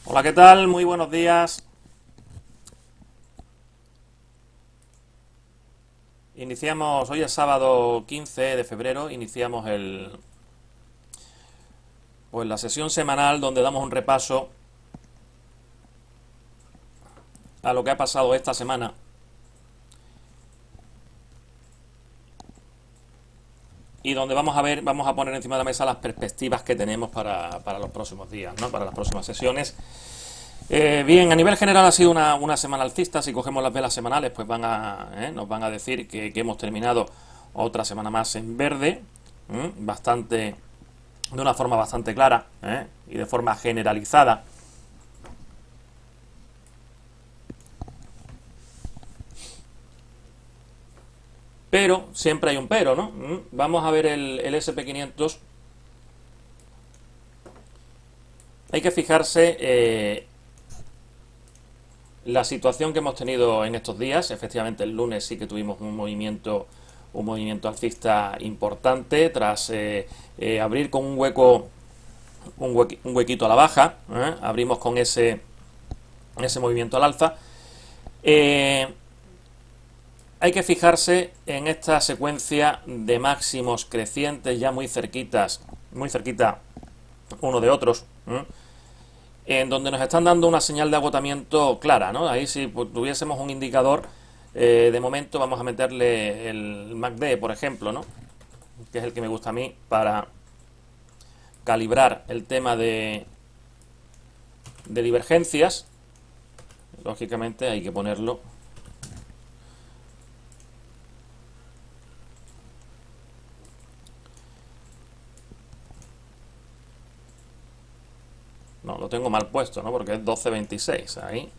Hola, ¿qué tal? Muy buenos días. Iniciamos, hoy es sábado 15 de febrero, iniciamos pues la sesión semanal donde damos un repaso a lo que ha pasado esta semana y donde vamos a poner encima de la mesa las perspectivas que tenemos para los próximos días, ¿no? Para las próximas sesiones. Bien, a nivel general ha sido una semana alcista. Si cogemos las velas semanales, pues nos van a decir que hemos terminado otra semana más en verde, bastante, de una forma bastante clara, y de forma generalizada. Pero siempre hay un pero, ¿no? Vamos a ver el SP500. Hay que fijarse la situación que hemos tenido en estos días. Efectivamente, el lunes sí que tuvimos un movimiento alcista importante tras abrir con un huequito a la baja. Abrimos con ese movimiento al alza. Hay que fijarse en esta secuencia de máximos crecientes ya muy cerquita uno de otros, en donde nos están dando una señal de agotamiento clara, ¿no? Ahí si tuviésemos un indicador, de momento vamos a meterle el MACD, por ejemplo, ¿no? Que es el que me gusta a mí para calibrar el tema de divergencias. Lógicamente hay que ponerlo. No, lo tengo mal puesto, ¿no? Porque es 12.26.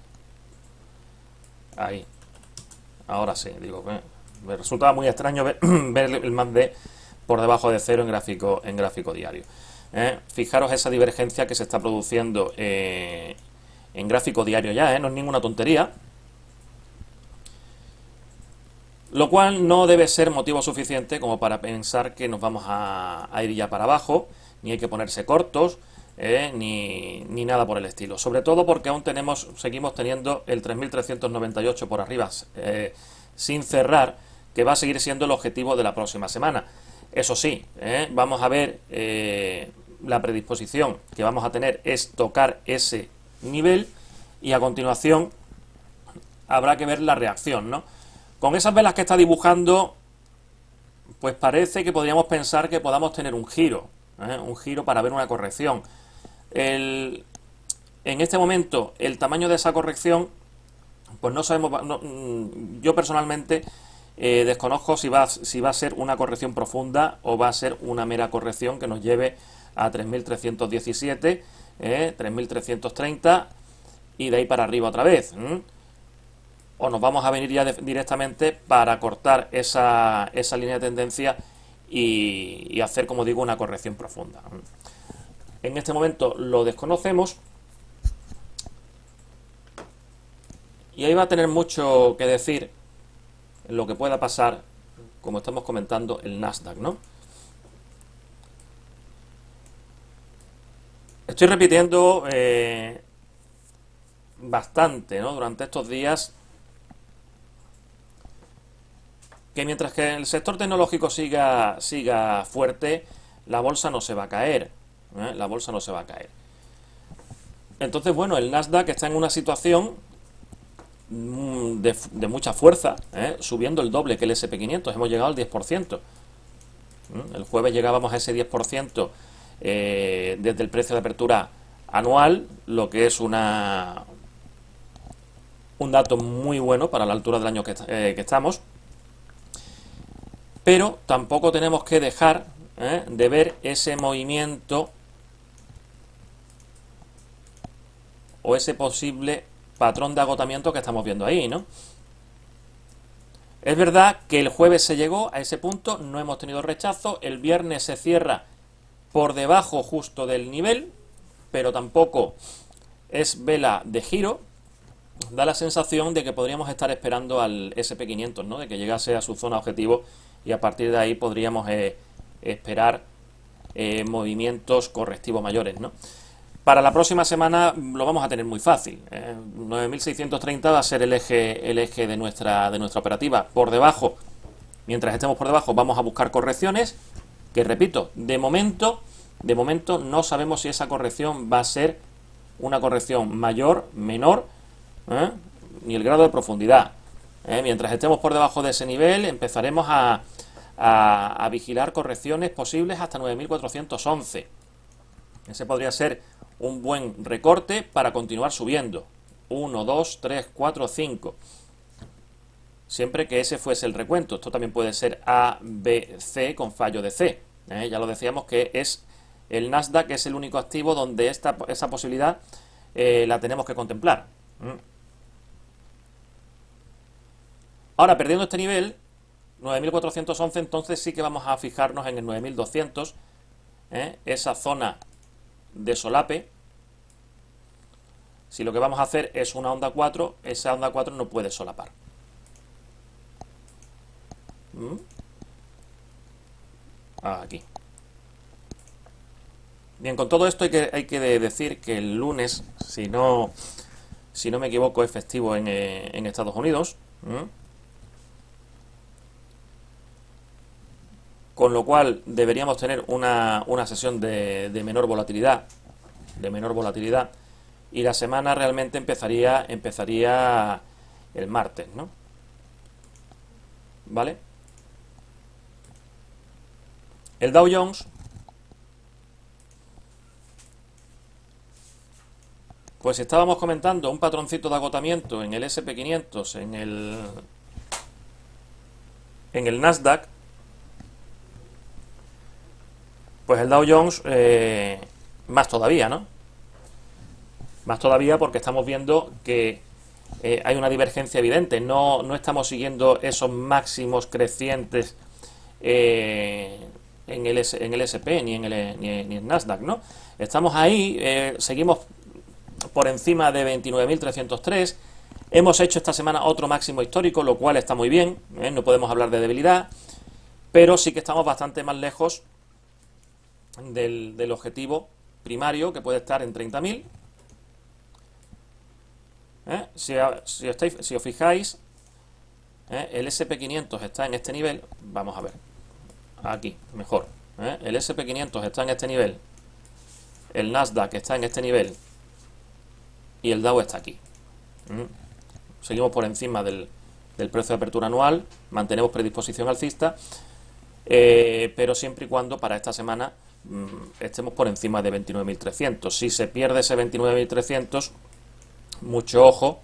Ahí. Ahora sí, digo, me resultaba muy extraño ver el MACD por debajo de cero en gráfico diario. Fijaros esa divergencia que se está produciendo en gráfico diario ya, no es ninguna tontería. Lo cual no debe ser motivo suficiente como para pensar que nos vamos a ir ya para abajo, ni hay que ponerse cortos, ni nada por el estilo. Sobre todo porque aún seguimos teniendo el 3.398 por arriba, sin cerrar, que va a seguir siendo el objetivo de la próxima semana. Eso sí, vamos a ver, la predisposición que vamos a tener es tocar ese nivel y a continuación habrá que ver la reacción, ¿no? Con esas velas que está dibujando, pues parece que podríamos pensar que podamos tener un giro para ver una corrección. En este momento, el tamaño de esa corrección, pues no sabemos. Yo personalmente desconozco si va a ser una corrección profunda o va a ser una mera corrección que nos lleve a 3.317, 3.330 y de ahí para arriba otra vez. O nos vamos a venir ya directamente para cortar esa línea de tendencia y hacer, como digo, una corrección profunda. En este momento lo desconocemos y ahí va a tener mucho que decir en lo que pueda pasar, como estamos comentando, el Nasdaq, ¿no? Estoy repitiendo bastante, ¿no? Durante estos días, que mientras que el sector tecnológico siga fuerte, la bolsa no se va a caer. La bolsa no se va a caer. Entonces, bueno, el Nasdaq está en una situación de mucha fuerza, subiendo el doble que el SP500. Hemos llegado al 10%. El jueves llegábamos a ese 10% desde el precio de apertura anual, lo que es un dato muy bueno para la altura del año que estamos. Pero tampoco tenemos que dejar de ver ese movimiento o ese posible patrón de agotamiento que estamos viendo ahí, ¿no? Es verdad que el jueves se llegó a ese punto, no hemos tenido rechazo, el viernes se cierra por debajo justo del nivel, pero tampoco es vela de giro. Da la sensación de que podríamos estar esperando al SP500, ¿no? De que llegase a su zona objetivo y a partir de ahí podríamos esperar movimientos correctivos mayores, ¿no? Para la próxima semana lo vamos a tener muy fácil. 9630 va a ser el eje de nuestra operativa. Por debajo, mientras estemos por debajo, vamos a buscar correcciones. Que repito, de momento no sabemos si esa corrección va a ser una corrección mayor, menor, ni el grado de profundidad. Mientras estemos por debajo de ese nivel, empezaremos a vigilar correcciones posibles hasta 9411. Ese podría ser un buen recorte para continuar subiendo. 1, 2, 3, 4, 5. Siempre que ese fuese el recuento. Esto también puede ser A, B, C con fallo de C. Ya lo decíamos que es el Nasdaq, es el único activo donde esa posibilidad la tenemos que contemplar. Ahora, perdiendo este nivel, 9411, entonces sí que vamos a fijarnos en el 9200, esa zona de solape. Si lo que vamos a hacer es una onda 4, esa onda 4 no puede solapar. Aquí. Bien, con todo esto hay que decir que el lunes, si no me equivoco, es festivo en Estados Unidos. Con lo cual deberíamos tener una sesión de menor volatilidad. Y la semana realmente empezaría el martes, ¿no? ¿Vale? El Dow Jones, pues estábamos comentando un patroncito de agotamiento en el SP500, en el Nasdaq. Pues el Dow Jones más todavía, ¿no? Más todavía porque estamos viendo que hay una divergencia evidente. No estamos siguiendo esos máximos crecientes en el SP ni en el Nasdaq, ¿no? Estamos ahí, seguimos por encima de 29.303. Hemos hecho esta semana otro máximo histórico, lo cual está muy bien, no podemos hablar de debilidad, pero sí que estamos bastante más lejos del objetivo primario, que puede estar en 30.000. Si os fijáis, el SP500 está en este nivel. Vamos a ver, aquí, mejor. El SP500 está en este nivel, el Nasdaq está en este nivel y el Dow está aquí. Seguimos por encima del precio de apertura anual, mantenemos predisposición alcista, pero siempre y cuando para esta semana estemos por encima de 29.300. Si se pierde ese 29.300, mucho ojo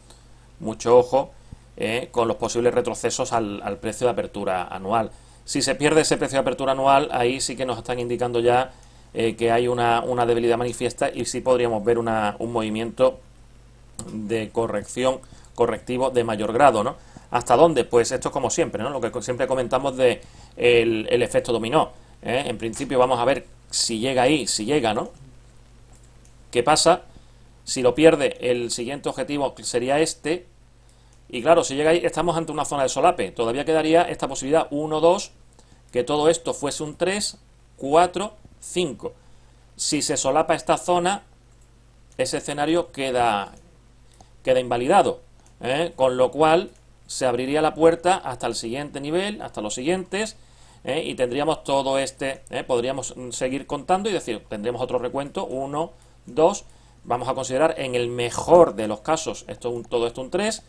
con los posibles retrocesos al precio de apertura anual. Si se pierde ese precio de apertura anual, ahí sí que nos están indicando ya que hay una debilidad manifiesta y sí podríamos ver un movimiento de correctivo de mayor grado, ¿no? ¿Hasta dónde? Pues esto es como siempre, ¿no? Lo que siempre comentamos de el efecto dominó. En principio vamos a ver si llega ahí, si llega, ¿no? ¿Qué pasa? Si lo pierde, el siguiente objetivo sería este. Y claro, si llega ahí, estamos ante una zona de solape. Todavía quedaría esta posibilidad 1, 2, que todo esto fuese un 3, 4, 5. Si se solapa esta zona, ese escenario queda invalidado, con lo cual se abriría la puerta hasta el siguiente nivel, hasta los siguientes, y tendríamos todo podríamos seguir contando y decir, tendríamos otro recuento, 1, 2, vamos a considerar en el mejor de los casos todo esto un 3,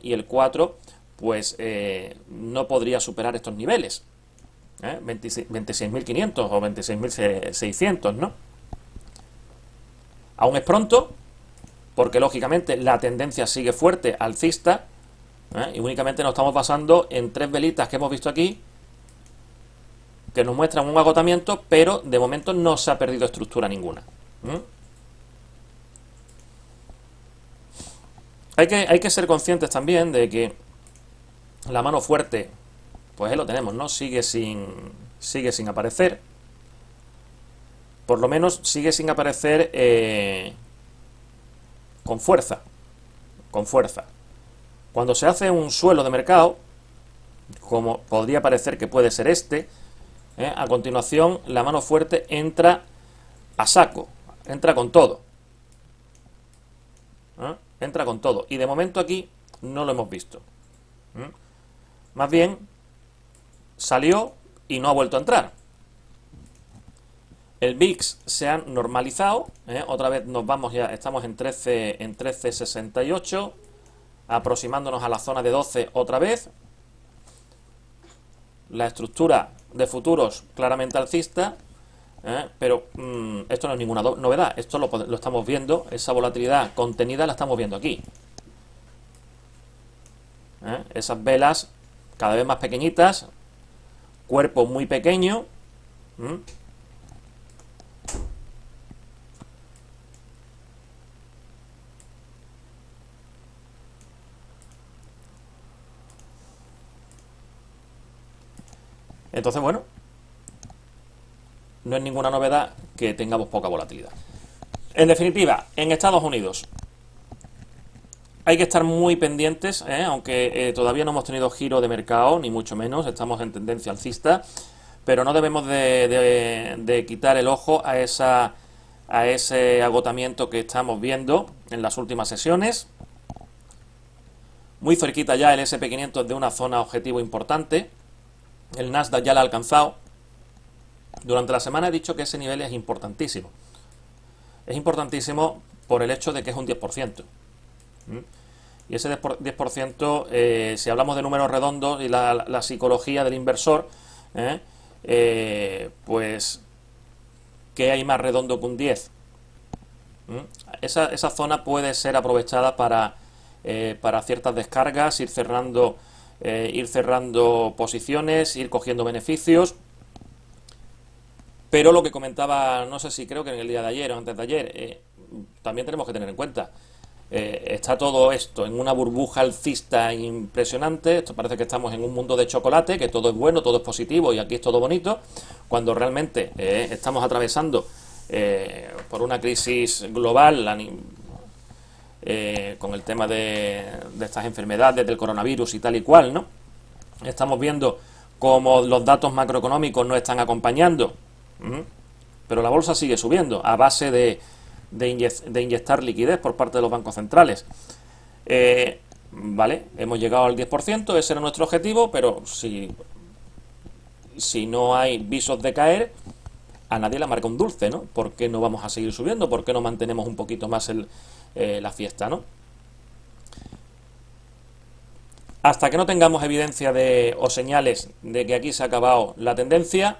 y el 4 pues no podría superar estos niveles, 26.500 o 26.600, ¿no? Aún es pronto, porque lógicamente la tendencia sigue fuerte alcista, y únicamente nos estamos basando en 3 velitas que hemos visto aquí, que nos muestran un agotamiento, pero de momento no se ha perdido estructura ninguna. Hay que ser conscientes también de que la mano fuerte, pues ahí lo tenemos, ¿no? Sigue sin aparecer. Por lo menos sigue sin aparecer con fuerza. Cuando se hace un suelo de mercado, como podría parecer que puede ser a continuación la mano fuerte entra a saco, entra con todo. entra con todo. Y de momento aquí no lo hemos visto. Más bien, salió y no ha vuelto a entrar. El VIX se ha normalizado, otra vez nos vamos ya, estamos en 13,68, aproximándonos a la zona de 12 otra vez. La estructura de futuros claramente alcista, pero esto no es ninguna novedad, esto lo estamos viendo, esa volatilidad contenida la estamos viendo aquí. Esas velas cada vez más pequeñitas, cuerpo muy pequeño. Entonces, bueno, no es ninguna novedad que tengamos poca volatilidad. En definitiva, en Estados Unidos hay que estar muy pendientes, aunque todavía no hemos tenido giro de mercado, ni mucho menos, estamos en tendencia alcista, pero no debemos de quitar el ojo a ese agotamiento que estamos viendo en las últimas sesiones. Muy cerquita ya el SP500 de una zona objetivo importante. El Nasdaq ya la ha alcanzado. Durante la semana he dicho que ese nivel es importantísimo. Es importantísimo por el hecho de que es un 10%. Y ese 10%, si hablamos de números redondos y la psicología del inversor, pues, ¿qué hay más redondo que un 10? Esa zona puede ser aprovechada para ciertas descargas, ir cerrando posiciones, ir cogiendo beneficios. Pero lo que comentaba, no sé si creo que en el día de ayer o antes de ayer, también tenemos que tener en cuenta, está todo esto en una burbuja alcista impresionante. Esto parece que estamos en un mundo de chocolate, que todo es bueno, todo es positivo y aquí es todo bonito, cuando realmente estamos atravesando por una crisis global con el tema de estas enfermedades, del coronavirus y tal y cual, ¿no? Estamos viendo cómo los datos macroeconómicos no están acompañando, pero la bolsa sigue subiendo a base de inyectar liquidez por parte de los bancos centrales. Vale, hemos llegado al 10%, ese era nuestro objetivo, pero si no hay visos de caer, a nadie le marca un dulce, ¿no? ¿Por qué no vamos a seguir subiendo? ¿Por qué no mantenemos un poquito más la fiesta, ¿no? Hasta que no tengamos evidencia o señales de que aquí se ha acabado la tendencia,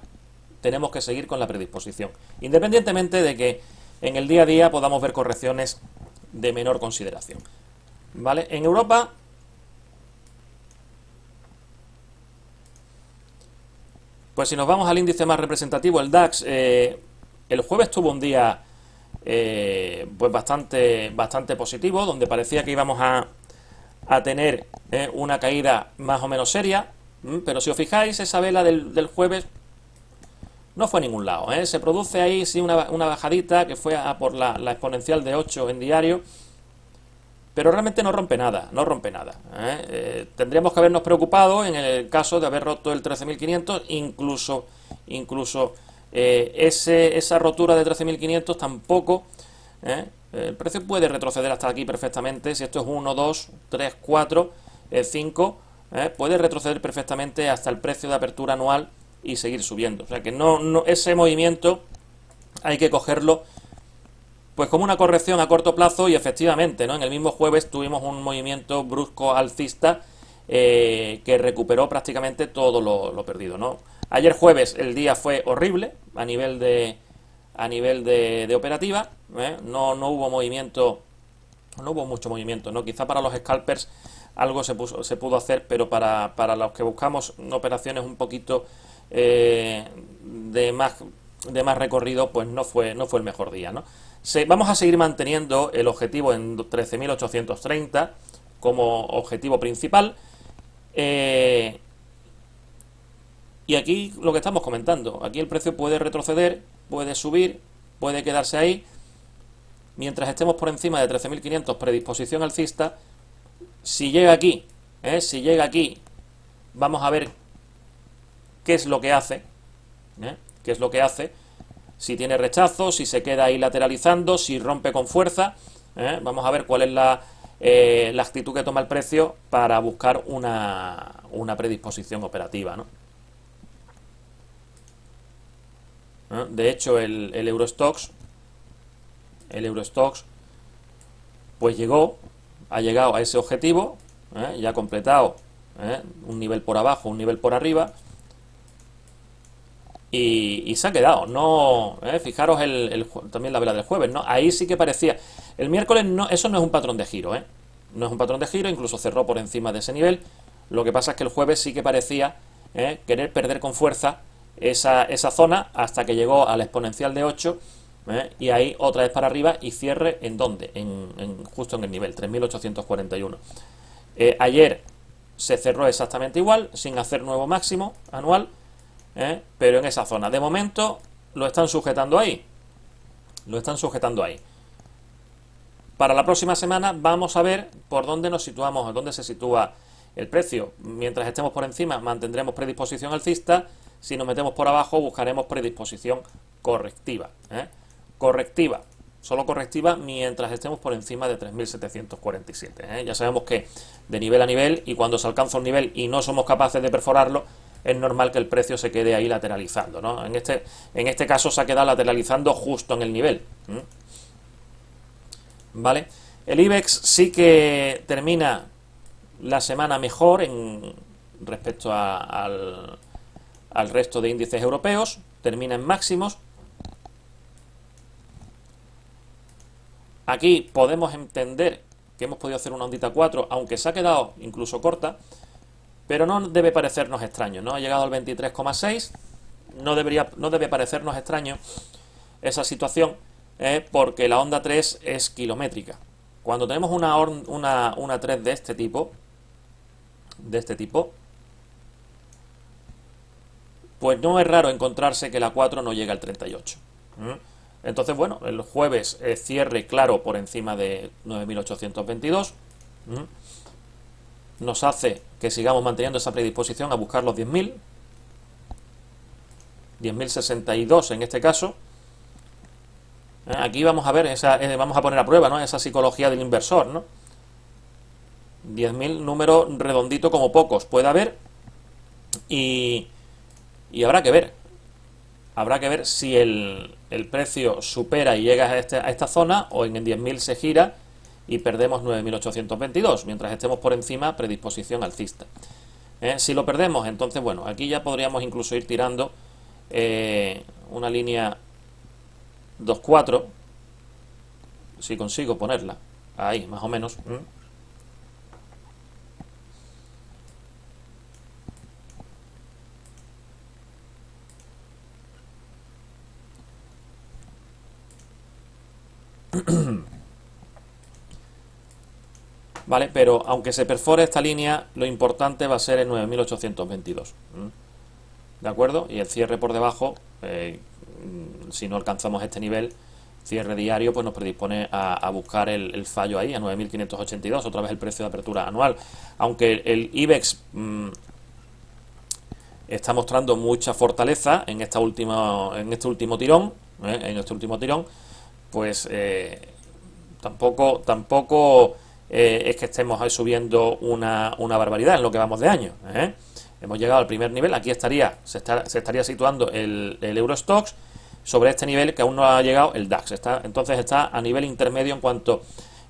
tenemos que seguir con la predisposición, independientemente de que en el día a día podamos ver correcciones de menor consideración. ¿Vale? En Europa, pues si nos vamos al índice más representativo, el DAX, el jueves tuvo un día pues bastante positivo, donde parecía que íbamos a tener una caída más o menos seria, pero si os fijáis, esa vela del jueves no fue a ningún lado, se produce ahí sí una bajadita que fue por la exponencial de 8 en diario, pero realmente no rompe nada, tendríamos que habernos preocupado en el caso de haber roto el 13.500, incluso esa rotura de 13.500 tampoco, el precio puede retroceder hasta aquí perfectamente, si esto es 1, 2, 3, 4, 5, puede retroceder perfectamente hasta el precio de apertura anual y seguir subiendo. O sea que no ese movimiento hay que cogerlo pues como una corrección a corto plazo, y efectivamente, ¿no? En el mismo jueves tuvimos un movimiento brusco alcista que recuperó prácticamente todo lo perdido, ¿no? Ayer jueves el día fue horrible a nivel de operativa, no hubo movimiento, no hubo mucho movimiento, ¿no? Quizá para los scalpers algo se pudo hacer, pero para los que buscamos operaciones un poquito de más recorrido, pues no fue el mejor día, ¿no? Vamos a seguir manteniendo el objetivo en 13.830 como objetivo principal, y aquí lo que estamos comentando, aquí el precio puede retroceder, puede subir, puede quedarse ahí. Mientras estemos por encima de 13.500, predisposición alcista. Si llega aquí, vamos a ver qué es lo que hace, si tiene rechazo, si se queda ahí lateralizando, si rompe con fuerza, vamos a ver cuál es la actitud que toma el precio para buscar una predisposición operativa, ¿no? De hecho, el Eurostoxx pues ha llegado a ese objetivo, ya ha completado un nivel por abajo, un nivel por arriba, y se ha quedado. No, fijaros también la vela del jueves, ¿no? Ahí sí que parecía. El miércoles no, eso no es un patrón de giro, no es un patrón de giro, incluso cerró por encima de ese nivel. Lo que pasa es que el jueves sí que parecía querer perder con fuerza esa zona hasta que llegó al exponencial de 8, y ahí otra vez para arriba y cierre ¿en dónde? Justo en el nivel 3841. Ayer se cerró exactamente igual, sin hacer nuevo máximo anual, pero en esa zona. De momento lo están sujetando ahí. Lo están sujetando ahí. Para la próxima semana vamos a ver por dónde nos situamos, dónde se sitúa el precio. Mientras estemos por encima mantendremos predisposición alcista. Si nos metemos por abajo buscaremos predisposición correctiva. Correctiva. Solo correctiva mientras estemos por encima de 3.747. Ya sabemos que de nivel a nivel, y cuando se alcanza un nivel y no somos capaces de perforarlo, es normal que el precio se quede ahí lateralizando, ¿no? En este caso se ha quedado lateralizando justo en el nivel. ¿Vale? El IBEX sí que termina la semana mejor respecto al resto de índices europeos, termina en máximos. Aquí podemos entender que hemos podido hacer una ondita 4, aunque se ha quedado incluso corta, pero no debe parecernos extraño, ¿no? Ha llegado al 23,6, no debe parecernos extraño esa situación, porque la onda 3 es kilométrica. Cuando tenemos una 3 de este tipo, pues no es raro encontrarse que la 4 no llega al 38. Entonces, bueno, el jueves cierre claro por encima de 9.822. Nos hace que sigamos manteniendo esa predisposición a buscar los 10.000. 10.062 en este caso. Aquí vamos a ver, vamos a poner a prueba, ¿no?, esa psicología del inversor, ¿no? 10.000, número redondito como pocos puede haber, y habrá que ver. Habrá que ver si el precio supera y llega a esta zona, o en el 10.000 se gira y perdemos 9.822. Mientras estemos por encima, predisposición alcista. Si lo perdemos, entonces, bueno, aquí ya podríamos incluso ir tirando una línea 2.4, si consigo ponerla ahí, más o menos. Vale, pero aunque se perfore esta línea, lo importante va a ser el 9.822. ¿De acuerdo? Y el cierre por debajo, si no alcanzamos este nivel, cierre diario, pues nos predispone a buscar el fallo ahí, a 9.582, otra vez el precio de apertura anual. Aunque el IBEX está mostrando mucha fortaleza en este último tirón, pues tampoco es que estemos subiendo una barbaridad en lo que vamos de año. Hemos llegado al primer nivel, aquí se estaría situando el Eurostoxx. Sobre este nivel que aún no ha llegado el DAX, entonces está a nivel intermedio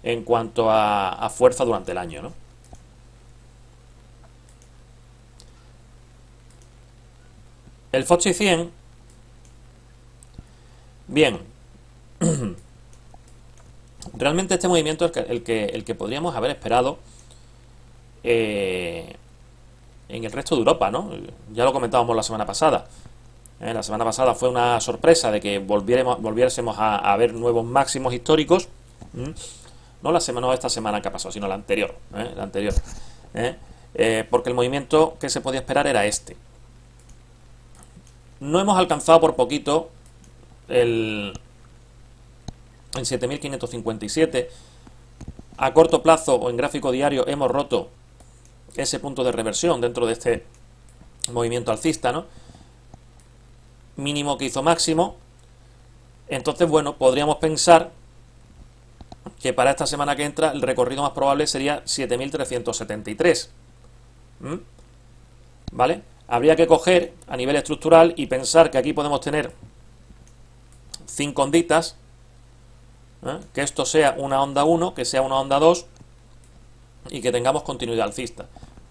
en cuanto a fuerza durante el año, ¿no? El FTSE 100, bien, realmente este movimiento es el que podríamos haber esperado en el resto de Europa, ¿no? Ya lo comentábamos la semana pasada. La semana pasada fue una sorpresa de que volviésemos a ver nuevos máximos históricos. No esta semana que ha pasado, sino la anterior. Porque el movimiento que se podía esperar era este. No hemos alcanzado por poquito en 7.557. A corto plazo o en gráfico diario hemos roto ese punto de reversión dentro de este movimiento alcista, ¿no? Mínimo que hizo máximo. Entonces, bueno, podríamos pensar que para esta semana que entra el recorrido más probable sería 7.373. ¿Vale? Habría que coger a nivel estructural y pensar que aquí podemos tener 5 onditas, que esto sea una onda 1, que sea una onda 2 y que tengamos continuidad alcista.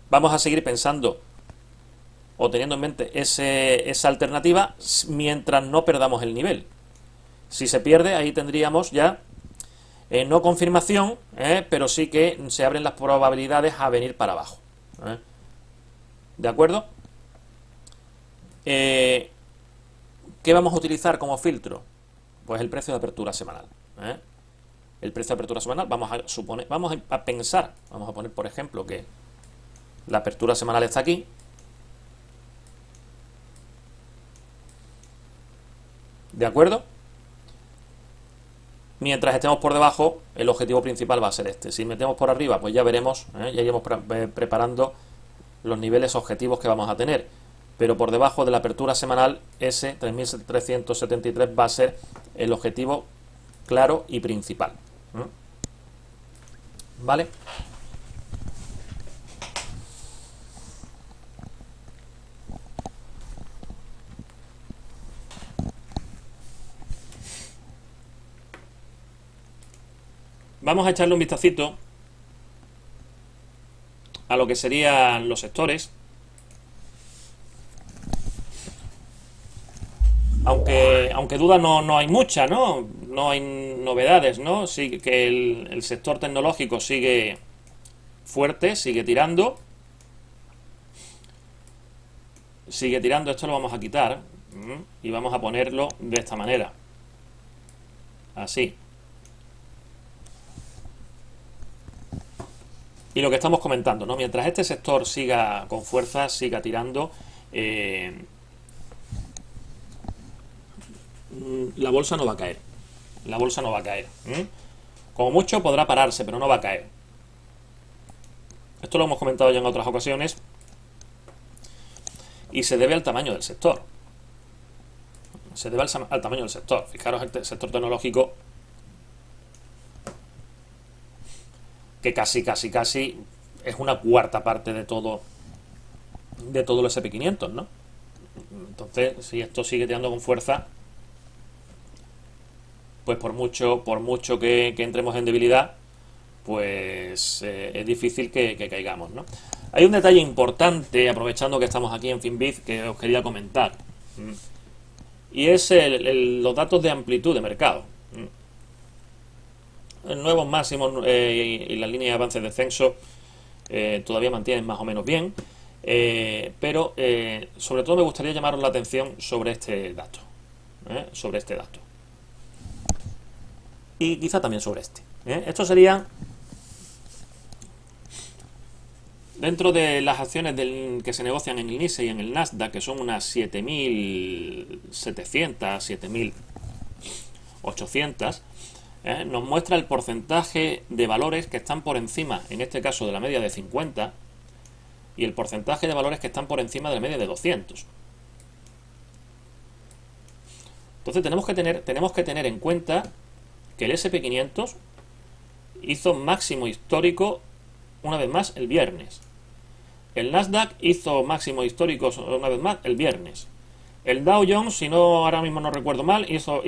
Vamos a seguir pensando o teniendo en mente esa alternativa mientras no perdamos el nivel. Si se pierde, ahí tendríamos ya no confirmación, pero sí que se abren las probabilidades a venir para abajo. ¿De acuerdo? ¿Qué vamos a utilizar como filtro? Pues el precio de apertura semanal. El precio de apertura semanal, vamos a pensar, vamos a poner por ejemplo que la apertura semanal está aquí. ¿De acuerdo? Mientras estemos por debajo, el objetivo principal va a ser este. Si metemos por arriba, pues ya veremos, ya iremos preparando los niveles objetivos que vamos a tener. Pero por debajo de la apertura semanal, ese 3.373 va a ser el objetivo claro y principal. ¿Vale? Vamos a echarle un vistacito a lo que serían los sectores. Aunque duda no hay mucha, ¿no? No hay novedades, ¿no? Sí que el sector tecnológico sigue fuerte, sigue tirando. Sigue tirando, esto lo vamos a quitar y vamos a ponerlo de esta manera. Así. Y lo que estamos comentando, ¿no? Mientras este sector siga con fuerza, siga tirando, la bolsa no va a caer. La bolsa no va a caer. Como mucho podrá pararse, pero no va a caer. Esto lo hemos comentado ya en otras ocasiones. Y se debe al tamaño del sector. Se debe al tamaño del sector. Fijaros el sector tecnológico, que casi es una cuarta parte de todo el SP500, ¿no? Entonces, si esto sigue tirando con fuerza, pues por mucho que entremos en debilidad, pues es difícil que caigamos, ¿no? Hay un detalle importante, aprovechando que estamos aquí en Finviz, que os quería comentar, y es los datos de amplitud de mercado. Nuevos máximos y las líneas de avance de descenso todavía mantienen más o menos bien, pero sobre todo me gustaría llamaros la atención sobre este dato, y quizá también sobre este. Esto sería dentro de las acciones que se negocian en el NYSE y en el Nasdaq, que son unas 7.700, 7.800. Nos muestra el porcentaje de valores que están por encima, en este caso de la media de 50, y el porcentaje de valores que están por encima de la media de 200. Entonces tenemos que tener en cuenta que el SP500 hizo máximo histórico una vez más el viernes. El Nasdaq hizo máximo histórico una vez más el viernes. El Dow Jones, si no ahora mismo no recuerdo mal, hizo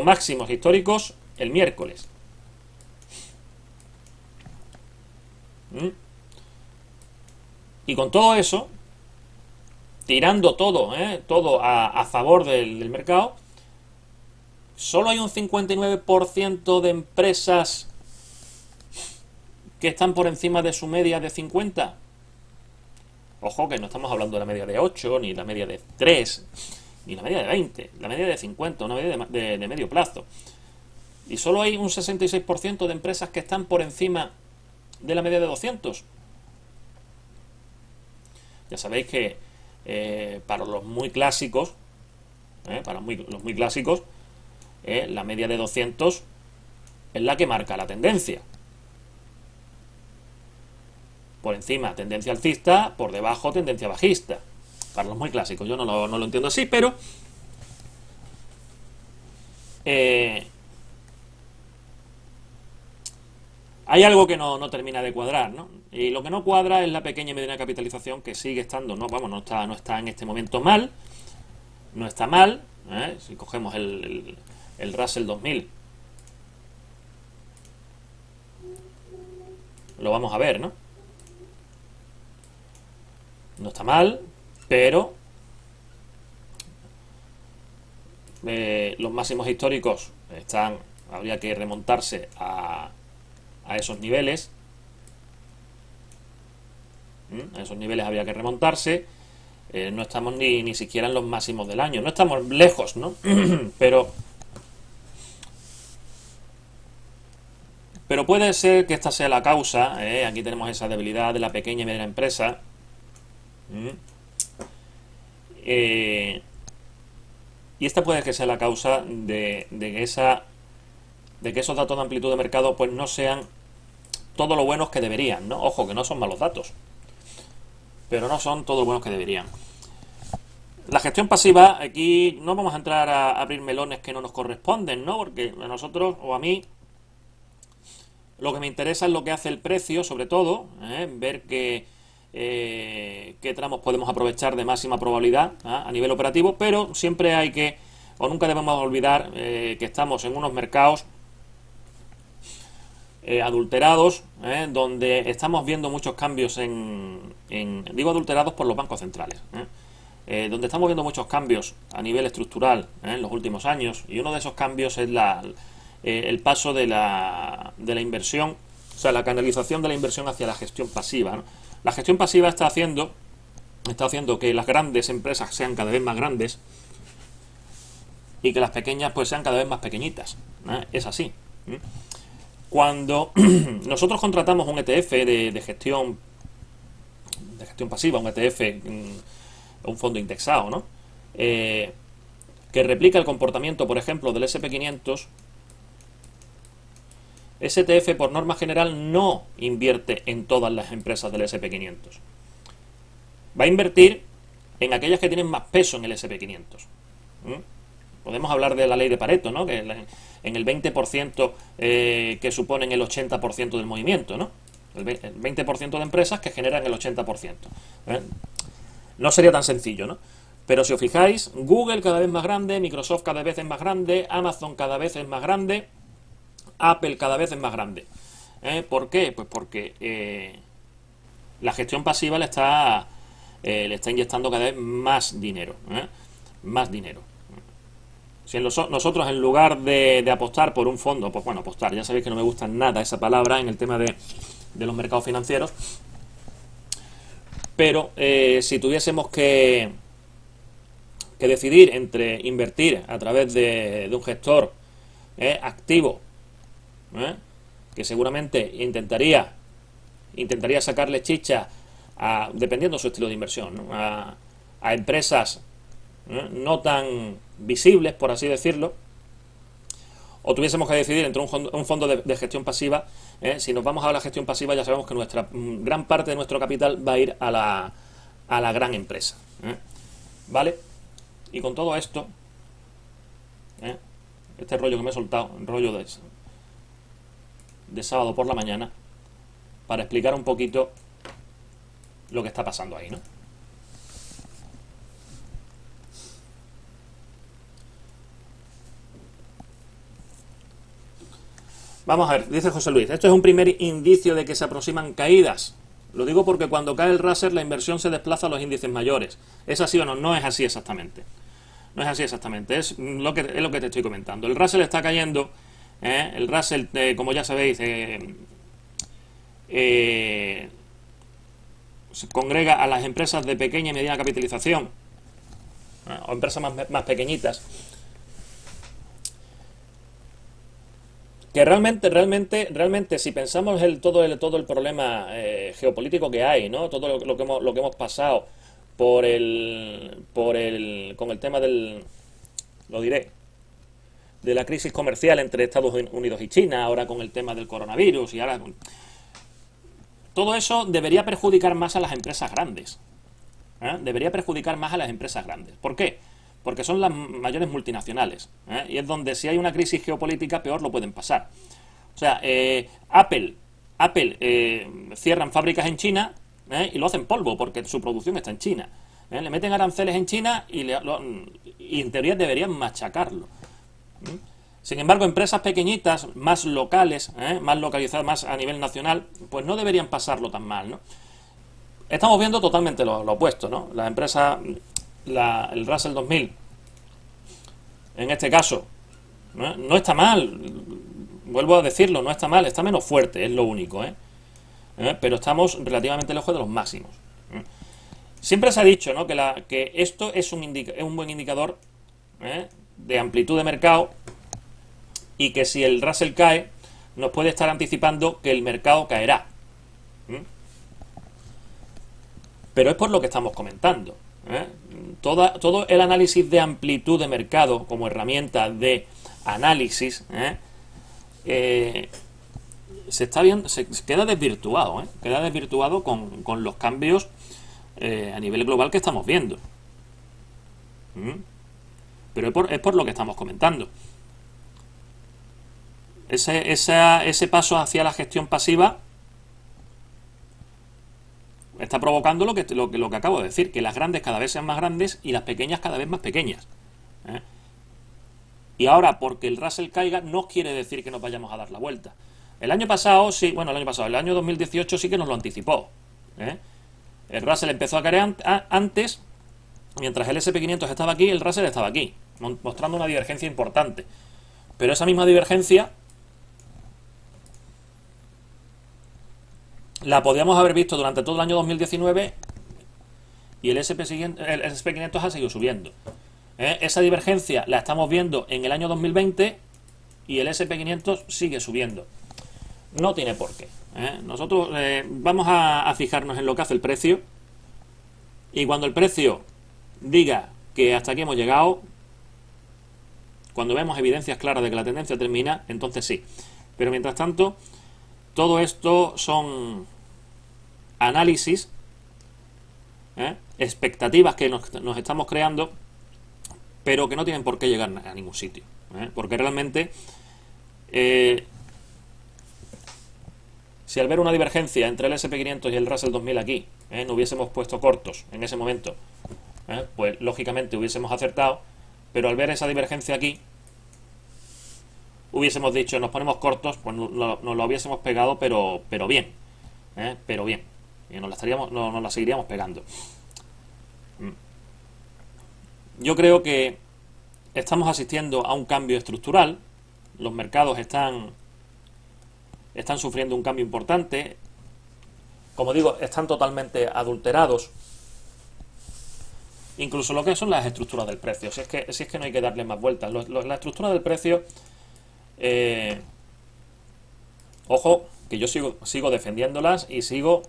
máximos históricos el miércoles. Y con todo eso, tirando todo a favor del mercado, solo hay un 59% de empresas que están por encima de su media de 50. Ojo que no estamos hablando de la media de 8, ni la media de 3, ni la media de 20, la media de 50, una media de medio plazo. Y solo hay un 66% de empresas que están por encima de la media de 200. Ya sabéis que para los muy clásicos, la media de 200 es la que marca la tendencia. Por encima tendencia alcista, por debajo tendencia bajista. Para los muy clásicos, yo no lo entiendo así, pero eh, hay algo que no termina de cuadrar, ¿no? Y lo que no cuadra es la pequeña y mediana capitalización, que sigue estando, no, vamos, no está en este momento mal, no está mal, ¿eh? Si cogemos el Russell 2000, lo vamos a ver, ¿no? No está mal, pero los máximos históricos habría que remontarse a esos niveles. A esos niveles habría que remontarse. No estamos ni siquiera en los máximos del año. No estamos lejos, ¿no? Pero puede ser que esta sea la causa. Aquí tenemos esa debilidad de la pequeña y mediana empresa. Y esta puede que sea la causa de que esos datos de amplitud de mercado pues no sean todo lo buenos que deberían, ¿no? Ojo, que no son malos datos, pero no son todo lo buenos que deberían. La gestión pasiva, aquí no vamos a entrar a abrir melones que no nos corresponden, ¿no? Porque a nosotros, o a mí, lo que me interesa es lo que hace el precio, sobre todo, ver qué tramos podemos aprovechar de máxima probabilidad a nivel operativo, pero siempre hay que, o nunca debemos olvidar que estamos en unos mercados adulterados, donde estamos viendo muchos cambios digo adulterados por los bancos centrales, donde estamos viendo muchos cambios a nivel estructural en los últimos años, y uno de esos cambios es el paso de la inversión, o sea, la canalización de la inversión hacia la gestión pasiva, ¿no? La gestión pasiva está haciendo que las grandes empresas sean cada vez más grandes y que las pequeñas pues sean cada vez más pequeñitas, es así. Cuando nosotros contratamos un ETF de gestión pasiva, un ETF, un fondo indexado, ¿no? Que replica el comportamiento, por ejemplo, del SP500, ese ETF por norma general no invierte en todas las empresas del SP500. Va a invertir en aquellas que tienen más peso en el SP500. Podemos hablar de la ley de Pareto, ¿no? Que en el 20% que suponen el 80% del movimiento, ¿no? El 20% de empresas que generan el 80%. No sería tan sencillo, ¿no? Pero si os fijáis, Google cada vez más grande, Microsoft cada vez es más grande, Amazon cada vez es más grande, Apple cada vez es más grande. ¿Por qué? Pues porque la gestión pasiva le está inyectando cada vez más dinero. Más dinero. Si nosotros, en lugar de apostar por un fondo, pues bueno, apostar, ya sabéis que no me gusta nada esa palabra en el tema de los mercados financieros, pero si tuviésemos que decidir entre invertir a través de un gestor activo, que seguramente intentaría sacarle chicha dependiendo de su estilo de inversión, ¿no? a empresas no tan visibles, por así decirlo, o tuviésemos que decidir entre un fondo de gestión pasiva, si nos vamos a la gestión pasiva ya sabemos que gran parte de nuestro capital va a ir a la gran empresa, ¿vale? Y con todo esto, este rollo que me he soltado, el rollo de sábado por la mañana, para explicar un poquito lo que está pasando ahí, ¿no? Vamos a ver, dice José Luis, esto es un primer indicio de que se aproximan caídas. Lo digo porque cuando cae el Russell la inversión se desplaza a los índices mayores. ¿Es así o no? No es así exactamente. No es así exactamente, es lo que te estoy comentando. El Russell está cayendo, el Russell, como ya sabéis, se congrega a las empresas de pequeña y mediana capitalización, o empresas más pequeñitas, que realmente, si pensamos todo el problema geopolítico que hay, ¿no? Todo lo que hemos pasado con el tema lo diré, de la crisis comercial entre Estados Unidos y China, ahora con el tema del coronavirus y ahora todo eso debería perjudicar más a las empresas grandes. Debería perjudicar más a las empresas grandes. ¿Por qué? porque son las mayores multinacionales, y es donde si hay una crisis geopolítica peor lo pueden pasar. O sea, Apple cierran fábricas en China, y lo hacen polvo porque su producción está en China. Le meten aranceles en China y en teoría deberían machacarlo. Sin embargo, empresas pequeñitas, más locales, más localizadas, más a nivel nacional, pues no deberían pasarlo tan mal, ¿no? Estamos viendo totalmente lo opuesto, ¿no? La empresa, el Russell 2000, en este caso, no está mal, vuelvo a decirlo, no está mal, está menos fuerte, es lo único, pero estamos relativamente lejos de los máximos. Siempre se ha dicho, ¿no?, que esto es un buen indicador de amplitud de mercado, y que si el Russell cae, nos puede estar anticipando que el mercado caerá. Pero es por lo que estamos comentando. Todo el análisis de amplitud de mercado como herramienta de análisis se queda desvirtuado. Queda desvirtuado con los cambios a nivel global que estamos viendo. Pero es por lo que estamos comentando. Ese paso hacia la gestión pasiva está provocando lo que acabo de decir, que las grandes cada vez sean más grandes y las pequeñas cada vez más pequeñas. Y ahora, porque el Russell caiga, no quiere decir que nos vayamos a dar la vuelta. El año 2018 sí que nos lo anticipó. El Russell empezó a caer antes, mientras el SP500 estaba aquí, el Russell estaba aquí, mostrando una divergencia importante. Pero esa misma divergencia la podíamos haber visto durante todo el año 2019 y el SP500 ha seguido subiendo. Esa divergencia la estamos viendo en el año 2020 y el SP500 sigue subiendo. No tiene por qué. Nosotros vamos a fijarnos en lo que hace el precio, y cuando el precio diga que hasta aquí hemos llegado, cuando vemos evidencias claras de que la tendencia termina, entonces sí. Pero mientras tanto, todo esto son análisis, expectativas que nos estamos creando, pero que no tienen por qué llegar a ningún sitio. Porque realmente, si al ver una divergencia entre el SP500 y el Russell 2000 aquí, no hubiésemos puesto cortos en ese momento, pues lógicamente hubiésemos acertado. Pero al ver esa divergencia aquí, hubiésemos dicho, nos ponemos cortos, pues nos lo hubiésemos pegado, pero bien. Pero bien. Y nos la seguiríamos pegando. Yo creo que estamos asistiendo a un cambio estructural. Los mercados están sufriendo un cambio importante. Como digo, están totalmente adulterados. Incluso lo que son las estructuras del precio. Si es que no hay que darle más vueltas. La estructura del precio, ojo, que yo sigo defendiéndolas y sigo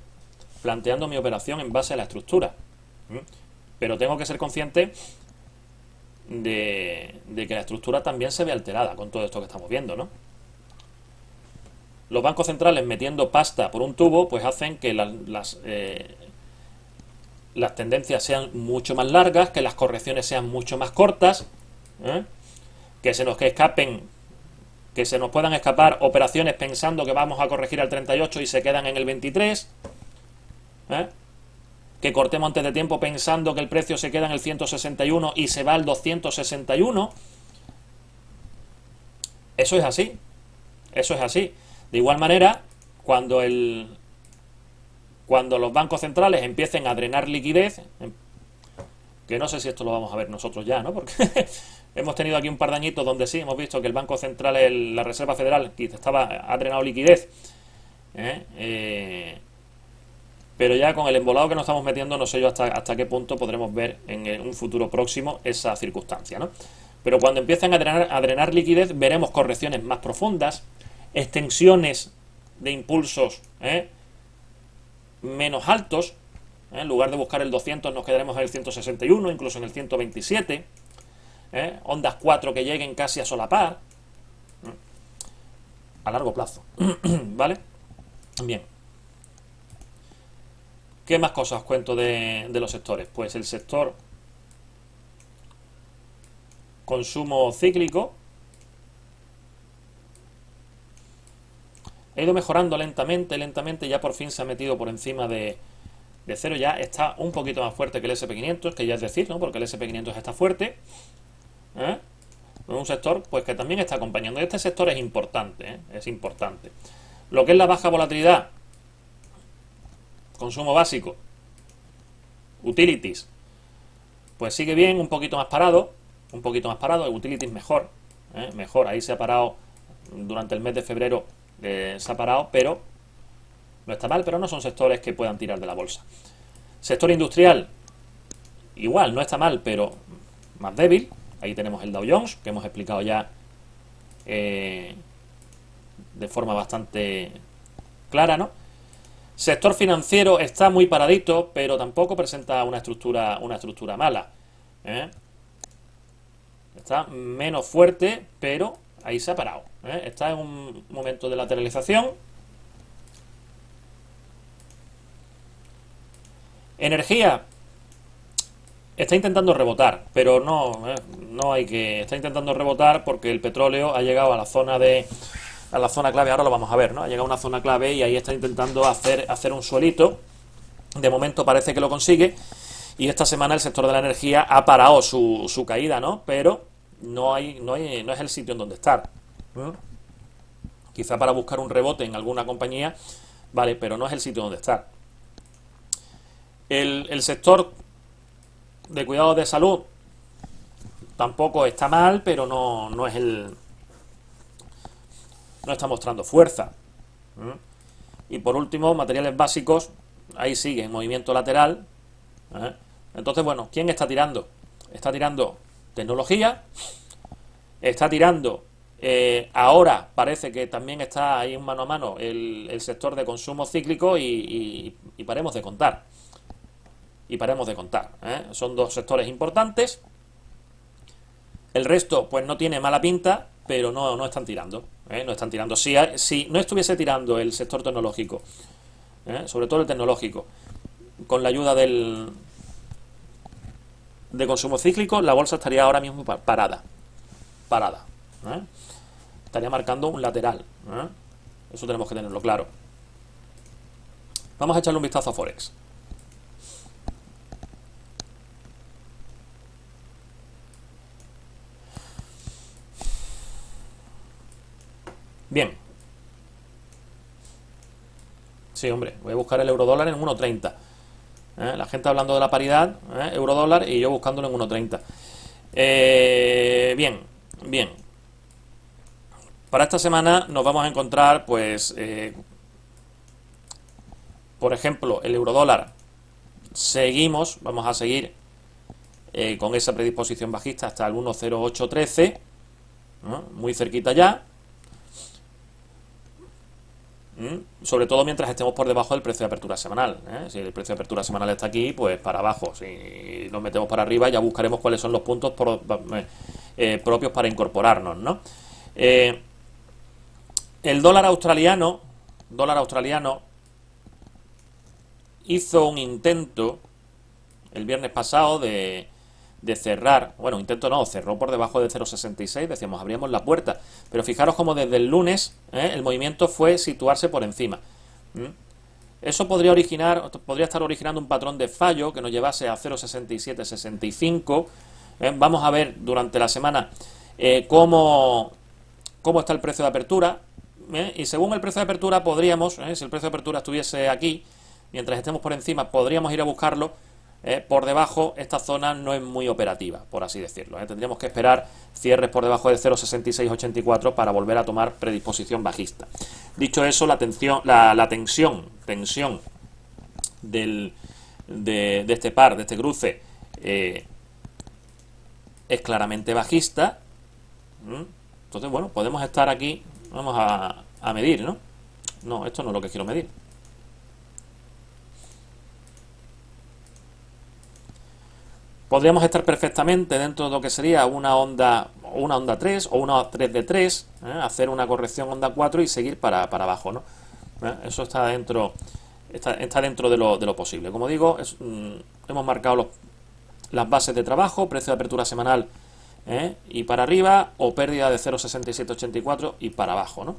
planteando mi operación en base a la estructura. Pero tengo que ser consciente de que la estructura también se ve alterada con todo esto que estamos viendo, ¿no? Los bancos centrales metiendo pasta por un tubo, pues hacen que las tendencias sean mucho más largas, que las correcciones sean mucho más cortas, que se nos puedan escapar operaciones pensando que vamos a corregir al 38 y se quedan en el 23, que cortemos antes de tiempo pensando que el precio se queda en el 161 y se va al 261. Eso es así. De igual manera, cuando los bancos centrales empiecen a drenar liquidez, que no sé si esto lo vamos a ver nosotros ya, ¿no? Porque hemos tenido aquí un par de añitos donde sí hemos visto que el Banco Central, la Reserva Federal, ha drenado liquidez, pero ya con el embolado que nos estamos metiendo, no sé yo hasta qué punto podremos ver en un futuro próximo esa circunstancia, ¿no? Pero cuando empiecen a drenar liquidez, veremos correcciones más profundas, extensiones de impulsos menos altos. En lugar de buscar el 200 nos quedaremos en el 161, incluso en el 127. Ondas 4 que lleguen casi a solapar, a largo plazo. ¿Vale? Bien. ¿Qué más cosas os cuento de los sectores? Pues el sector consumo cíclico ha ido mejorando lentamente, ya por fin se ha metido por encima de cero, ya está un poquito más fuerte que el SP500, que ya es decir, ¿no? Porque el SP500 está fuerte, ¿eh? Es un sector pues que también está acompañando. Este sector es importante, ¿eh? Es importante. Lo que es la baja volatilidad, consumo básico, utilities, pues sigue bien, un poquito más parado, utilities mejor, mejor, ahí se ha parado durante el mes de febrero, se ha parado, pero no está mal, pero no son sectores que puedan tirar de la bolsa. Sector industrial, igual, no está mal, pero más débil. Ahí tenemos el Dow Jones, que hemos explicado ya de forma bastante clara, ¿no? Sector financiero está muy paradito, pero tampoco presenta una estructura mala, ¿eh? Está menos fuerte, pero ahí se ha parado, ¿eh? Está en un momento de lateralización. Energía está intentando rebotar, pero no hay que... Está intentando rebotar porque el petróleo ha llegado a la zona clave, ahora lo vamos a ver, ¿no? Ha llegado a una zona clave y ahí está intentando hacer un suelito. De momento parece que lo consigue. Y esta semana el sector de la energía ha parado su caída, ¿no? Pero no es el sitio en donde estar. Quizá para buscar un rebote en alguna compañía, vale, pero no es el sitio donde estar. El sector de cuidados de salud tampoco está mal, pero no está mostrando fuerza. Y por último, materiales básicos, ahí sigue en movimiento lateral. Entonces, bueno, ¿quién está tirando? Está tirando tecnología, está tirando, ahora parece que también está ahí mano a mano el sector de consumo cíclico y paremos de contar. Son dos sectores importantes. El resto, pues no tiene mala pinta, pero no están tirando. No están tirando. Si no estuviese tirando el sector tecnológico, sobre todo el tecnológico, con la ayuda de consumo cíclico, la bolsa estaría ahora mismo parada. Estaría marcando un lateral. Eso tenemos que tenerlo claro. Vamos a echarle un vistazo a Forex. Bien. Sí, hombre, voy a buscar el euro-dólar en 1.30. La gente hablando de la paridad, euro-dólar, y yo buscándolo en 1.30. Bien. Para esta semana nos vamos a encontrar, pues, por ejemplo, el euro-dólar. Vamos a seguir con esa predisposición bajista hasta el 1.0813, muy cerquita ya. Sobre todo mientras estemos por debajo del precio de apertura semanal. Si el precio de apertura semanal está aquí, pues para abajo. Si nos metemos para arriba, ya buscaremos cuáles son los puntos propios para incorporarnos, ¿no? El dólar australiano hizo un intento el viernes pasado de cerrar, bueno, cerró por debajo de 0,66, decíamos, abríamos la puerta, pero fijaros como desde el lunes el movimiento fue situarse por encima. Eso podría estar originando un patrón de fallo que nos llevase a 0,6765. Vamos a ver durante la semana cómo está el precio de apertura, y según el precio de apertura podríamos, si el precio de apertura estuviese aquí, mientras estemos por encima, podríamos ir a buscarlo. Por debajo, esta zona no es muy operativa, por así decirlo. Tendríamos que esperar cierres por debajo de 0,6684 para volver a tomar predisposición bajista. Dicho eso, la tensión de este par, de este cruce, es claramente bajista. Entonces, bueno, podemos estar aquí. Vamos a medir, ¿no? No, esto no es lo que quiero medir. Podríamos estar perfectamente dentro de lo que sería una onda 3 o una 3 de 3, hacer una corrección onda 4 y seguir para abajo, ¿no? Eso está dentro de lo posible. Como digo, hemos marcado las bases de trabajo, precio de apertura semanal y para arriba, o pérdida de 0,6784 y para abajo, ¿no?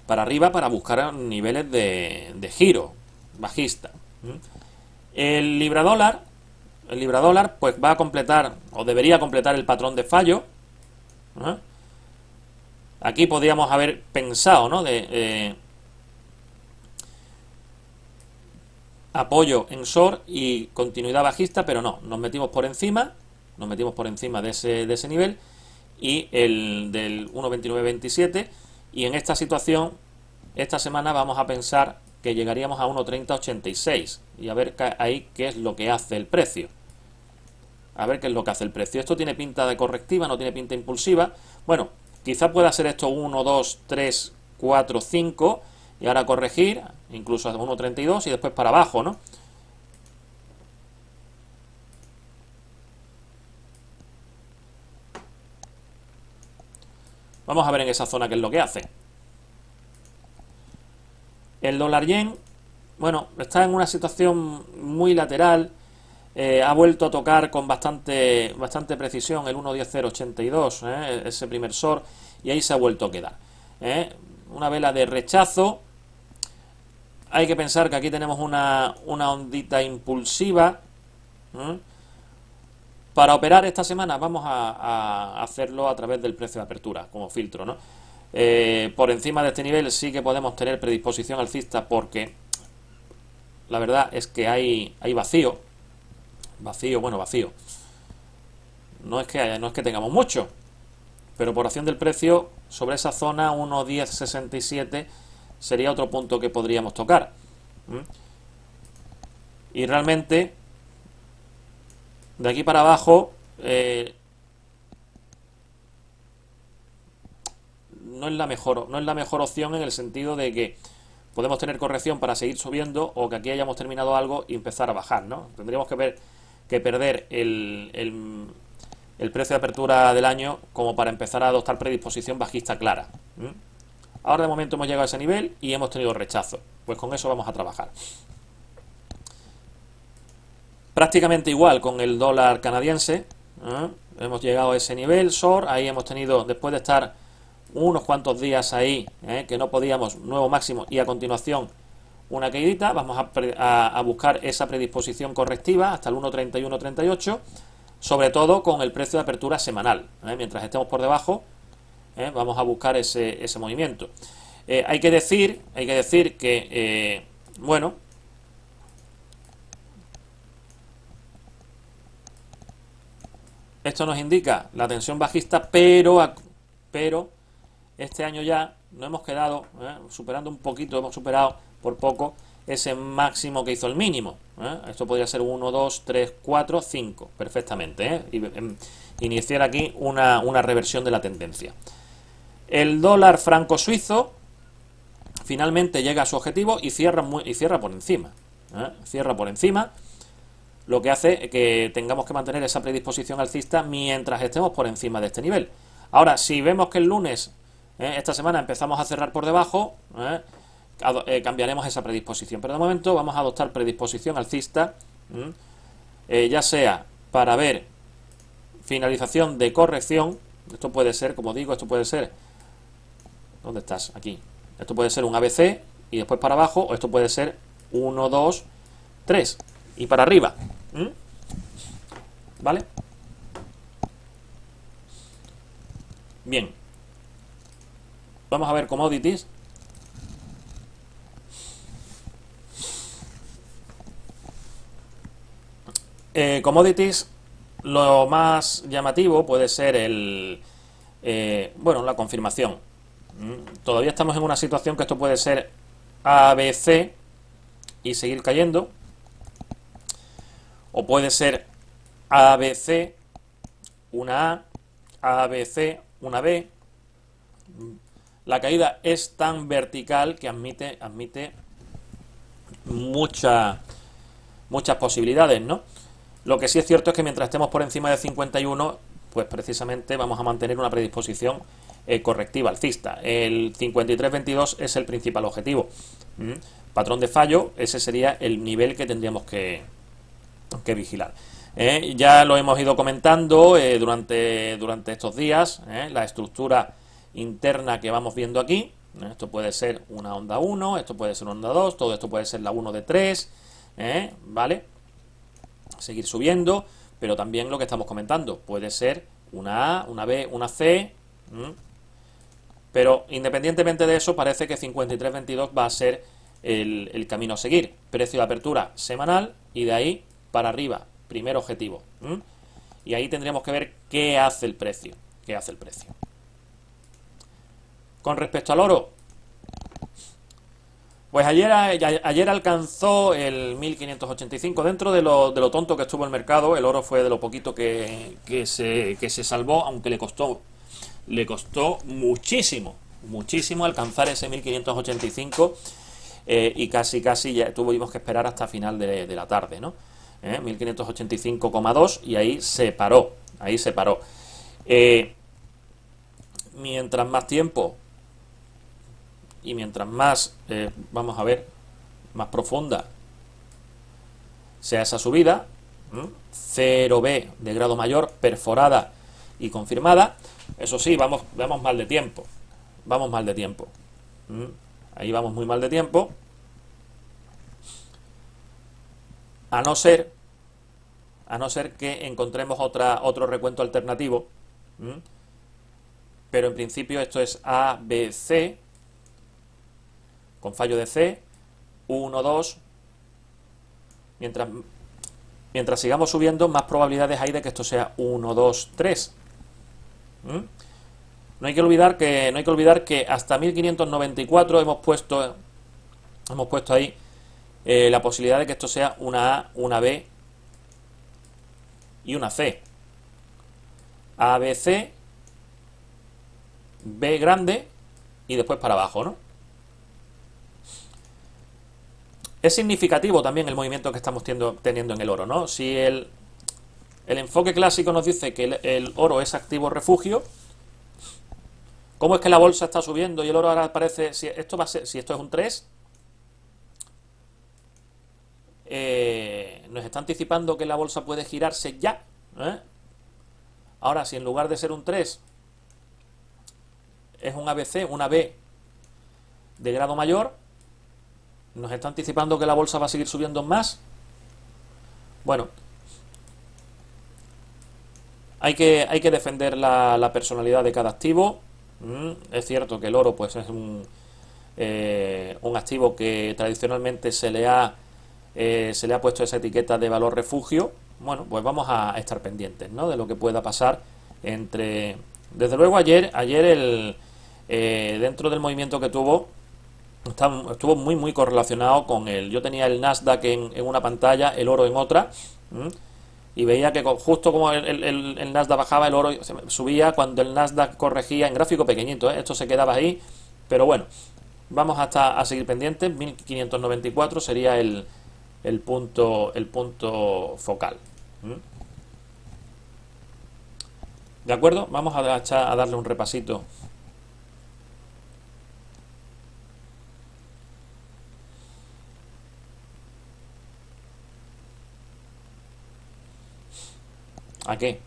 Para arriba para buscar niveles de giro bajista. El libra dólar pues va a completar, o debería completar, el patrón de fallo. Aquí podríamos haber pensado, ¿no?, de apoyo en short y continuidad bajista, pero no, nos metimos por encima de ese nivel y el del 1.2927, y en esta situación, esta semana vamos a pensar que llegaríamos a 1.3086 y a ver ahí qué es lo que hace el precio. A ver qué es lo que hace el precio. Esto tiene pinta de correctiva, no tiene pinta impulsiva. Bueno, quizá pueda ser esto 1, 2, 3, 4, 5 y ahora corregir, incluso a 1.32 y después para abajo, ¿no? Vamos a ver en esa zona qué es lo que hace. El dólar yen, bueno, está en una situación muy lateral. Ha vuelto a tocar con bastante precisión el 1.10082, ese primer short, y ahí se ha vuelto a quedar. Una vela de rechazo. Hay que pensar que aquí tenemos una ondita impulsiva. Para operar esta semana vamos a hacerlo a través del precio de apertura como filtro, ¿no? Por encima de este nivel sí que podemos tener predisposición alcista, porque la verdad es que hay vacío. Vacío. No es que tengamos mucho, pero por acción del precio sobre esa zona 1.1067 sería otro punto que podríamos tocar. Y realmente de aquí para abajo no es la mejor opción, en el sentido de que podemos tener corrección para seguir subiendo, o que aquí hayamos terminado algo y empezar a bajar, ¿no? Tendríamos que perder el precio de apertura del año como para empezar a adoptar predisposición bajista clara. Ahora de momento hemos llegado a ese nivel y hemos tenido rechazo. Pues con eso vamos a trabajar. Prácticamente igual con el dólar canadiense. Hemos llegado a ese nivel short. Ahí hemos tenido, después de estar unos cuantos días ahí, que no podíamos, nuevo máximo, y a continuación una caídita. Vamos a buscar esa predisposición correctiva hasta el 1.3138, sobre todo con el precio de apertura semanal. Mientras estemos por debajo, vamos a buscar ese movimiento. Hay que decir que bueno, esto nos indica la tensión bajista, pero este año ya nos hemos quedado superando un poquito, hemos superado por poco ese máximo que hizo el mínimo. Esto podría ser 1, 2, 3, 4, 5 perfectamente, y iniciar aquí una reversión de la tendencia. El dólar franco suizo finalmente llega a su objetivo y cierra por encima. Cierra por encima, lo que hace que tengamos que mantener esa predisposición alcista mientras estemos por encima de este nivel. Ahora, si vemos que el lunes, esta semana, empezamos a cerrar por debajo, cambiaremos esa predisposición. Pero de momento vamos a adoptar predisposición alcista, ya sea para ver finalización de corrección. Esto puede ser, como digo, esto puede ser... ¿Dónde estás? Aquí. Esto puede ser un ABC y después para abajo, o esto puede ser 1, 2, 3 y para arriba. ¿Vale? Bien. Vamos a ver commodities. Commodities, lo más llamativo puede ser la confirmación. Todavía estamos en una situación que esto puede ser ABC y seguir cayendo, o puede ser ABC, una A, ABC, una B. La caída es tan vertical que admite muchas posibilidades, ¿no? Lo que sí es cierto es que mientras estemos por encima de 51, pues precisamente vamos a mantener una predisposición correctiva alcista. El 53.22 es el principal objetivo. Patrón de fallo, ese sería el nivel que tendríamos que vigilar. Ya lo hemos ido comentando durante estos días, la estructura interna que vamos viendo aquí. Esto puede ser una onda 1, esto puede ser una onda 2, todo esto puede ser la 1 de 3, ¿vale? Seguir subiendo, pero también lo que estamos comentando, puede ser una A, una B, una C, pero independientemente de eso, parece que 53.22 va a ser el camino a seguir. Precio de apertura semanal y de ahí para arriba, primer objetivo. Y ahí tendríamos que ver qué hace el precio. ¿Qué hace el precio? Con respecto al oro, pues ayer alcanzó el 1585. Dentro de lo tonto que estuvo el mercado, el oro fue de lo poquito que se salvó, aunque le costó muchísimo, muchísimo alcanzar ese 1585, y casi ya tuvimos que esperar hasta final de la tarde, ¿no? 1585,2 y ahí se paró, mientras más tiempo y mientras más, vamos a ver, más profunda sea esa subida, 0B de grado mayor, perforada y confirmada, eso sí, vamos mal de tiempo, ahí vamos muy mal de tiempo, a no ser que encontremos otro recuento alternativo, pero en principio esto es A, B, C, con fallo de C, 1, 2, mientras sigamos subiendo, más probabilidades hay de que esto sea 1, 2, 3. No hay que olvidar que hasta 1594 hemos puesto ahí la posibilidad de que esto sea una A, una B y una C. A, B, C, B grande y después para abajo, ¿no? Es significativo también el movimiento que estamos teniendo en el oro, ¿no? Si el enfoque clásico nos dice que el oro es activo refugio, ¿cómo es que la bolsa está subiendo y el oro ahora parece, si esto es un 3, nos está anticipando que la bolsa puede girarse ya, Ahora, si en lugar de ser un 3 es un ABC, una B de grado mayor, nos está anticipando que la bolsa va a seguir subiendo más. Bueno, hay que defender la personalidad de cada activo. Es cierto que el oro pues es un activo que tradicionalmente se le ha puesto esa etiqueta de valor refugio. Bueno, pues vamos a estar pendientes, ¿no?, de lo que pueda pasar desde luego ayer dentro del movimiento que tuvo, estuvo muy correlacionado con yo tenía el Nasdaq en una pantalla, el oro en otra, y veía que justo como el Nasdaq bajaba, el oro subía. Cuando el Nasdaq corregía, en gráfico pequeñito, esto se quedaba ahí, pero bueno, vamos a seguir pendientes. 1594 sería el punto focal. ¿De acuerdo? Vamos a darle un repasito. ¿A qué?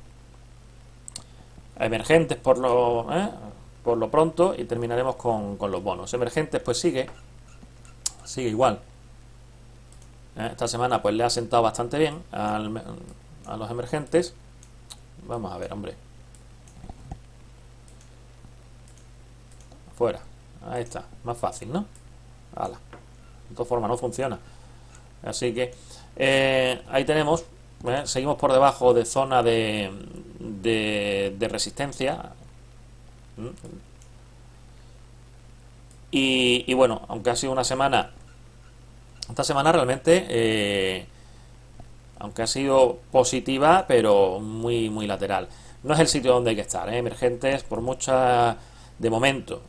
A emergentes por lo pronto, y terminaremos con los bonos. Emergentes pues sigue igual. Esta semana pues le ha sentado bastante bien a los emergentes. Vamos a ver, hombre. Fuera. Ahí está. Más fácil, ¿no? Hala. De todas formas no funciona. Así que ahí tenemos. Seguimos por debajo de zona de resistencia. Y bueno, aunque ha sido una semana, esta semana realmente, aunque ha sido positiva, pero muy lateral. No es el sitio donde hay que estar, emergentes, por mucha, de momento.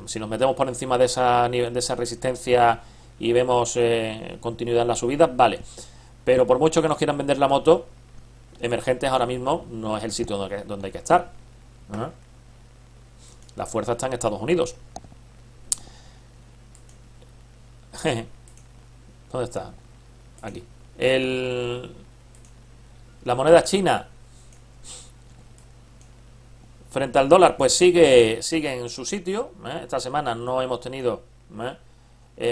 Si nos metemos por encima de esa resistencia y vemos continuidad en la subida, vale. Pero por mucho que nos quieran vender la moto, emergentes ahora mismo no es el sitio donde hay que estar. La fuerza está en Estados Unidos. ¿Dónde está? Aquí. La moneda china frente al dólar pues sigue en su sitio. Esta semana no hemos tenido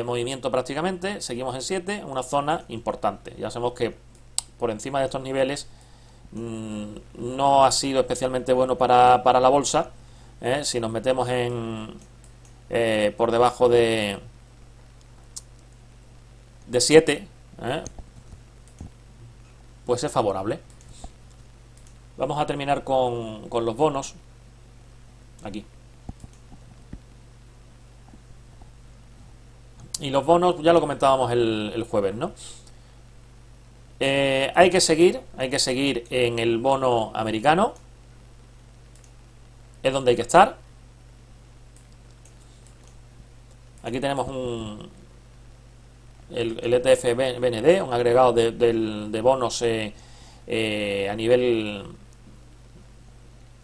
movimiento prácticamente, seguimos en 7, una zona importante. Ya sabemos que por encima de estos niveles no ha sido especialmente bueno para la bolsa. Si nos metemos por debajo de 7, pues es favorable. Vamos a terminar con los bonos. Aquí. Y los bonos, ya lo comentábamos el jueves, ¿no? Hay que seguir en el bono americano. Es donde hay que estar. Aquí tenemos el ETF BND, un agregado de bonos a nivel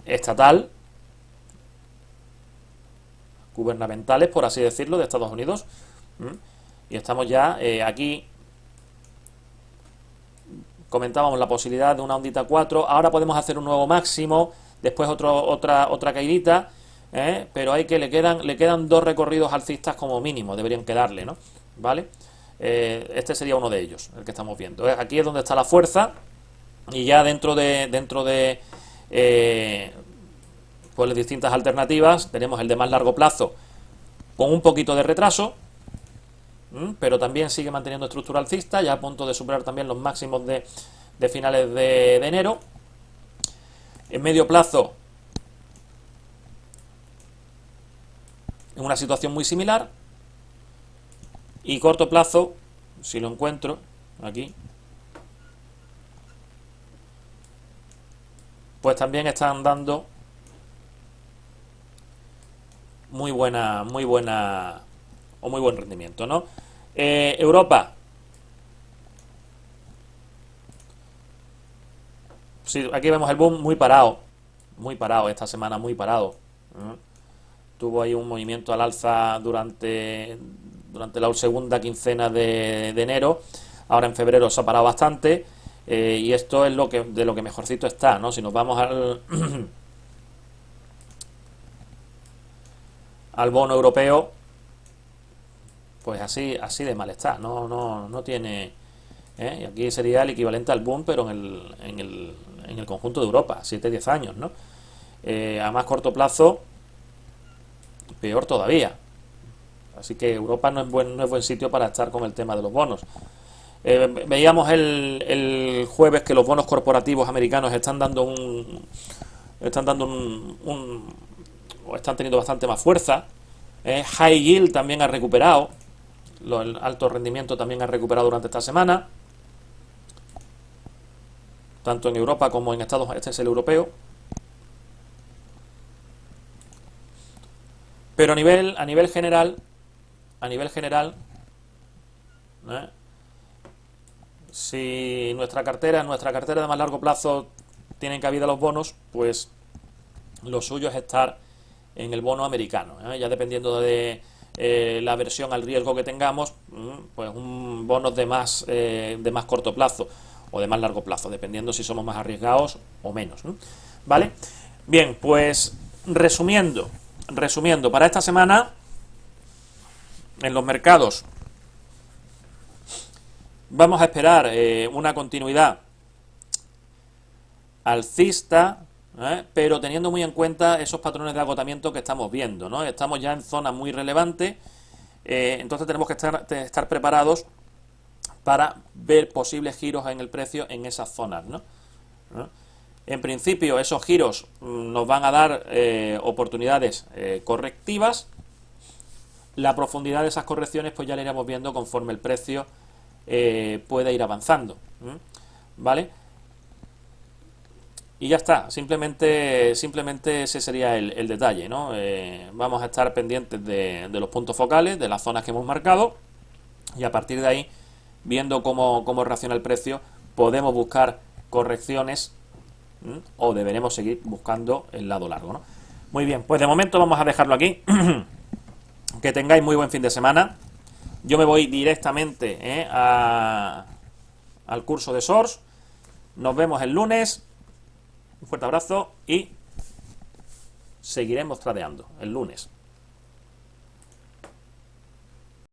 estatal, gubernamentales, por así decirlo, de Estados Unidos. Y estamos ya aquí. Comentábamos la posibilidad de una ondita 4. Ahora podemos hacer un nuevo máximo, después otra caidita, pero le quedan 2 recorridos alcistas como mínimo, deberían quedarle, ¿no? ¿Vale? Este sería uno de ellos, el que estamos viendo. Aquí es donde está la fuerza, y ya dentro de pues las distintas alternativas tenemos el de más largo plazo con un poquito de retraso, pero también sigue manteniendo estructura alcista, ya a punto de superar también los máximos de finales de enero. En medio plazo, en una situación muy similar. Y corto plazo, si lo encuentro aquí, pues también están dando muy buen rendimiento, ¿no? Europa. Sí, aquí vemos el boom muy parado esta semana, muy parado. Tuvo ahí un movimiento al alza durante la segunda quincena de enero. Ahora en febrero se ha parado bastante, y esto es de lo que mejorcito está, ¿no? Si nos vamos al bono europeo, pues así de mal está, no tiene, y aquí sería el equivalente al boom, pero en el conjunto de Europa, 7-10 años, ¿no? A más corto plazo, peor todavía. Así que Europa no es buen sitio para estar con el tema de los bonos. Veíamos el jueves que los bonos corporativos americanos están teniendo bastante más fuerza. High yield también ha recuperado. El alto rendimiento también ha recuperado durante esta semana, tanto en Europa como en Estados Unidos. Este es el europeo. Pero a nivel general, si nuestra cartera de más largo plazo tienen cabida los bonos, pues lo suyo es estar en el bono americano, ya dependiendo de la aversión al riesgo que tengamos, pues un bono de más corto plazo o de más largo plazo, dependiendo si somos más arriesgados o menos, ¿no? ¿Vale? Bien, pues resumiendo, para esta semana en los mercados vamos a esperar una continuidad alcista, pero teniendo muy en cuenta esos patrones de agotamiento que estamos viendo, ¿no? Estamos ya en zona muy relevante, entonces tenemos que estar preparados para ver posibles giros en el precio en esas zonas, ¿no? En principio esos giros nos van a dar oportunidades correctivas. La profundidad de esas correcciones pues ya la iremos viendo conforme el precio pueda ir avanzando, ¿vale? Y ya está, simplemente ese sería el detalle, ¿no? Vamos a estar pendientes de los puntos focales, de las zonas que hemos marcado, y a partir de ahí, viendo cómo reacciona el precio, podemos buscar correcciones, o deberemos seguir buscando el lado largo, ¿no? Muy bien, pues de momento vamos a dejarlo aquí. Que tengáis muy buen fin de semana. Yo me voy directamente al curso de Source. Nos vemos el lunes. Un fuerte abrazo y seguiremos tradeando el lunes.